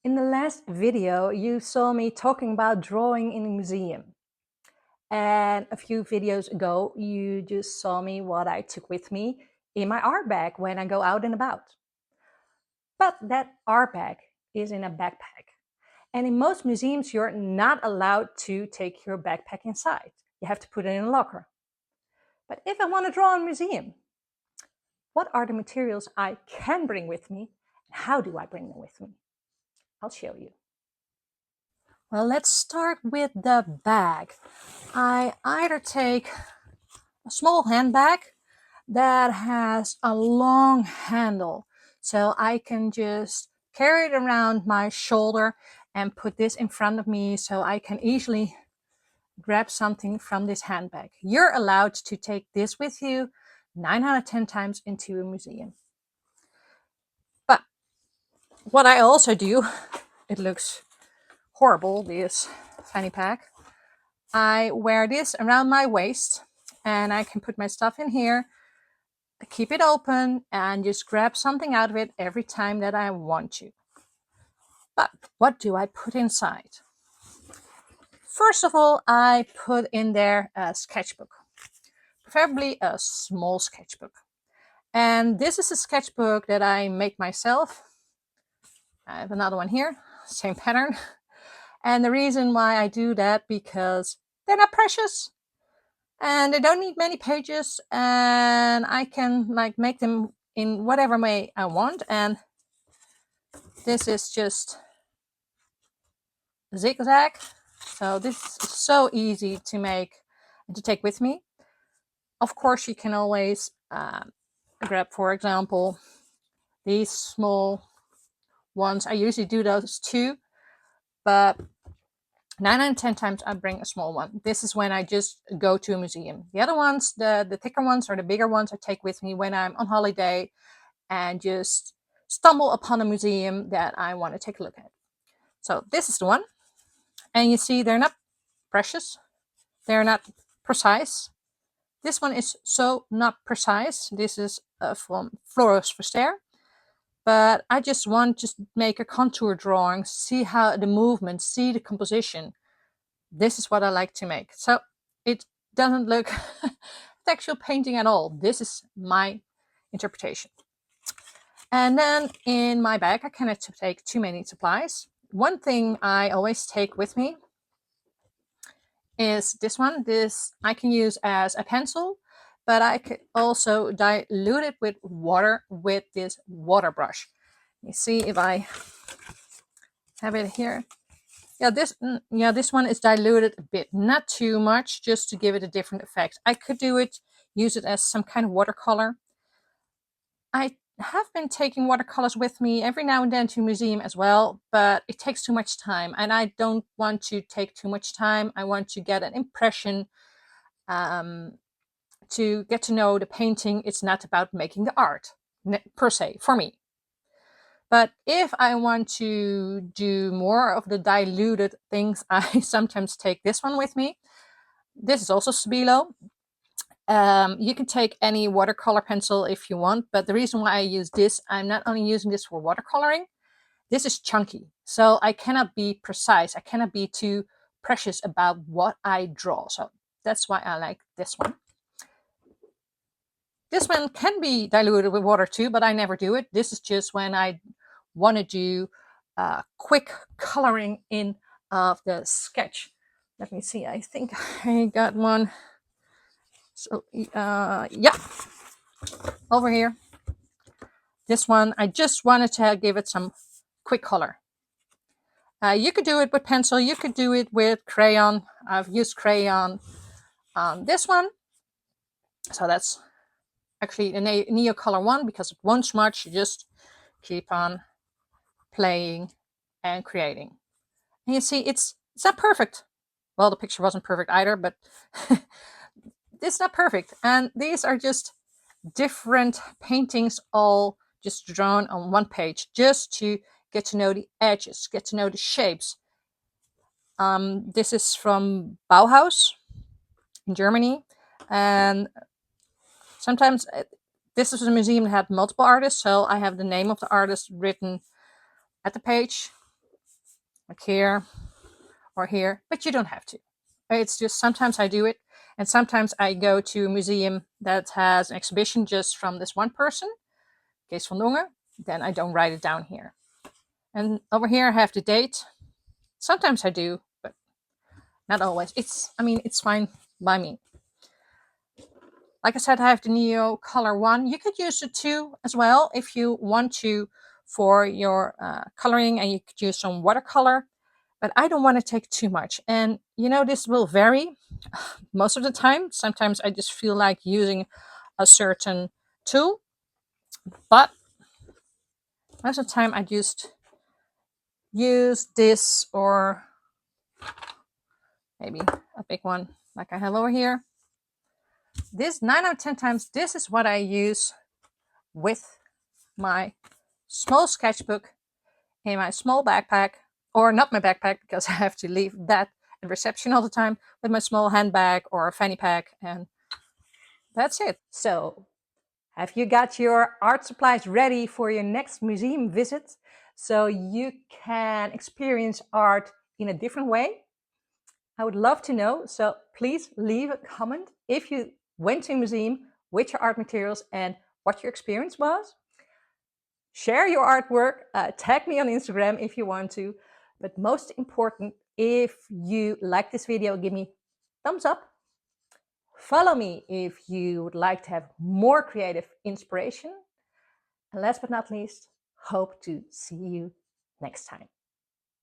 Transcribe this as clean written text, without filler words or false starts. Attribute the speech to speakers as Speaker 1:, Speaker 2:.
Speaker 1: In the last video, you saw me talking about drawing in a museum. And a few videos ago, you just saw me what I took with me in my art bag when I go out and about. But that art bag is in a backpack. And in most museums, you're not allowed to take your backpack inside. You have to put it in a locker. But if I want to draw in a museum, what are the materials I can bring with me? And how do I bring them with me? I'll show you. Well, let's start with the bag. I either take a small handbag that has a long handle, so I can just carry it around my shoulder and put this in front of me so I can easily grab something from this handbag. You're allowed to take this with you 9 out of 10 times into a museum. But what I also do, it looks horrible, this fanny pack. I wear this around my waist and I can put my stuff in here, keep it open, and just grab something out of it every time that I want to. But what do I put inside? First of all, I put in there a sketchbook, preferably a small sketchbook. And this is a sketchbook that I make myself. I have another one here, same pattern. And the reason why I do that, because they're not precious and they don't need many pages, and I can make them in whatever way I want. And this is just zigzag, so this is so easy to make and to take with me. Of course, you can always grab, for example, these small ones. I usually do those too, but 9 out of 10 times I bring a small one. This is when I just go to a museum. The other ones, the thicker ones or the bigger ones, I take with me when I'm on holiday and just stumble upon a museum that I want to take a look at. So this is the one. And you see they're not precious. They're not precise. This one is so not precise. This is from Floris Verster. But I just want to make a contour drawing, see how the movement, see the composition. This is what I like to make. So it doesn't look textual painting at all. This is my interpretation. And then in my bag, I cannot take too many supplies. One thing I always take with me is this one. This I can use as a pencil, but I could also dilute it with water with this water brush. Let me see if I have it here. Yeah, this one is diluted a bit, not too much, just to give it a different effect. I could use it as some kind of watercolor. I have been taking watercolors with me every now and then to a museum as well, but it takes too much time, and I don't want to take too much time. I want to get an impression, to get to know the painting. It's not about making the art per se for me. But if I want to do more of the diluted things, I sometimes take this one with me. This is also Stabilo. You can take any watercolor pencil if you want, but the reason why I use this, I'm not only using this for watercoloring. This is chunky, so I cannot be precise. I cannot be too precious about what I draw. So that's why I like this one. This one can be diluted with water too, but I never do it. This is just when I want to do quick coloring in of the sketch. Let me see. I think I got one. So yeah, over here. This one, I just wanted to give it some quick color. You could do it with pencil. You could do it with crayon. I've used crayon on this one. So that's actually a Neocolor one, because it won't smudge. You just keep on playing and creating. And you see, it's not perfect. Well, the picture wasn't perfect either, but it's not perfect. And these are just different paintings, all just drawn on one page, just to get to know the edges, get to know the shapes. This is from Bauhaus in Germany. And sometimes this is a museum that had multiple artists, so I have the name of the artist written at the page. like here or here, but you don't have to. It's just sometimes I do it, and sometimes I go to a museum that has an exhibition just from this one person, Kees van Dongen, then I don't write it down here. And over here I have the date. Sometimes I do, but not always. It's fine by me. Like I said, I have the Neo Color 1. You could use the 2 as well if you want to for your coloring, and you could use some watercolor, but I don't want to take too much. And this will vary most of the time. Sometimes I just feel like using a certain tool, but most of the time I just use this, or maybe a big one like I have over here. This 9 out of 10 times, this is what I use with my small sketchbook in my small backpack, or not my backpack because I have to leave that at reception all the time, with my small handbag or fanny pack, and that's it. So, have you got your art supplies ready for your next museum visit so you can experience art in a different way? I would love to know, so please leave a comment if you went to a museum, with your art materials, and what your experience was. Share your artwork, tag me on Instagram if you want to, but most important, if you like this video, give me thumbs up. Follow me if you would like to have more creative inspiration. And last but not least, hope to see you next time.